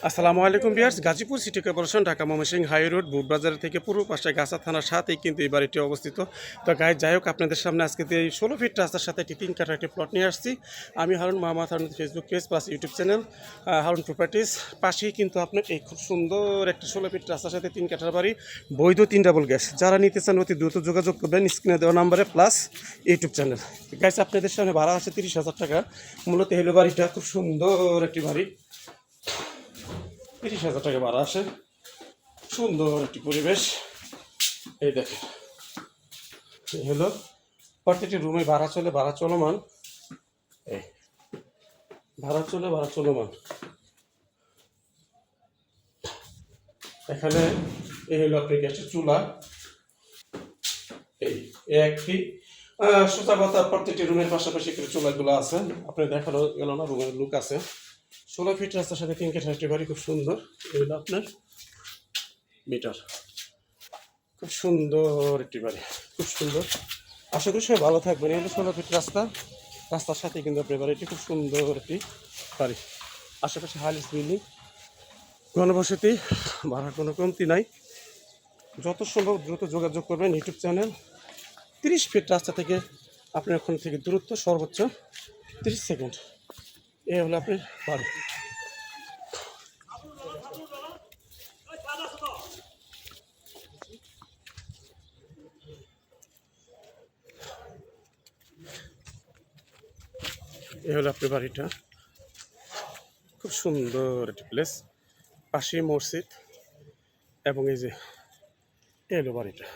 আসসালামু আলাইকুম viewers, Gazipur city corporation Dhaka Mymensingh high road Butbazar থেকে পূর্ব পাশে গাছা থানার সাথেই কিন্তু এই বাড়িটি অবস্থিত। তো গাইজ যাই হোক, আপনাদের সামনে আজকে এই 16 ফিট রাস্তার সাথে একটি 3 কাঠার একটি প্লট নিয়ে আসছি। আমি Harun, Mohammad Harun Facebook page plus YouTube channel Harun properties. পাশেই কিন্তু আপনার এই খুব সুন্দর একটা 16 ফিট রাস্তার সাথে 3 কাঠার বাড়ি, বৈধ 3 ডাবল গ্যাস। যারা নিতে চান অতি দ্রুত যোগাযোগ করবেন স্ক্রিনে দেওয়া নাম্বারে প্লাস ইউটিউব চ্যানেল। গাইজ আপনাদের সামনে ভাড়া আছে 30,000 টাকা। মূলত হলো বাড়িটা খুব সুন্দর একটি বাড়ি, 30,000 টাকা ভাড়া আসে। সুন্দর একটি পরিবেশ। এই দেখেন, এই হলো প্রত্যেকটি রুমে ভাড়া চলমান। এই ভাড়া চলমান। এখানে এই হলো আপনার গ্যাসের চুলা। এই একটি সোজা কথা, প্রত্যেকটি রুমের পাশাপাশি করে চুলাগুলো আছে। আপনি দেখানো গেল না, রুমের লুক আছে। 16 ফিট রাস্তার সাথে 3 কাঠা একটি বাড়ি, খুব সুন্দর। এই হলো আপনার মিটার, খুব সুন্দর একটি বাড়ি, খুব সুন্দর। আশা করি সবাই ভালো থাকবেন। এই হলো 16 ফিট রাস্তার সাথে কিন্তু আপনার বাড়িটি খুব সুন্দর একটি বাড়ি। আশেপাশে হাইলিস বিল্ডিং, ঘনবসতি, ভাড়া কোনো কমতি নাই। যত সম্ভব দ্রুত যোগাযোগ করবেন ইউটিউব চ্যানেল। 30 ফিট রাস্তা থেকে আপনার ওখান থেকে দূরত্ব সর্বোচ্চ 30 সেকেন্ড। এই হলো আপনার বাড়ি। এই হলো আপনার বাড়িটা, খুব সুন্দর একটি প্লেস, পাশেই মসজিদ। এবং এই যে এই হলো বাড়িটা।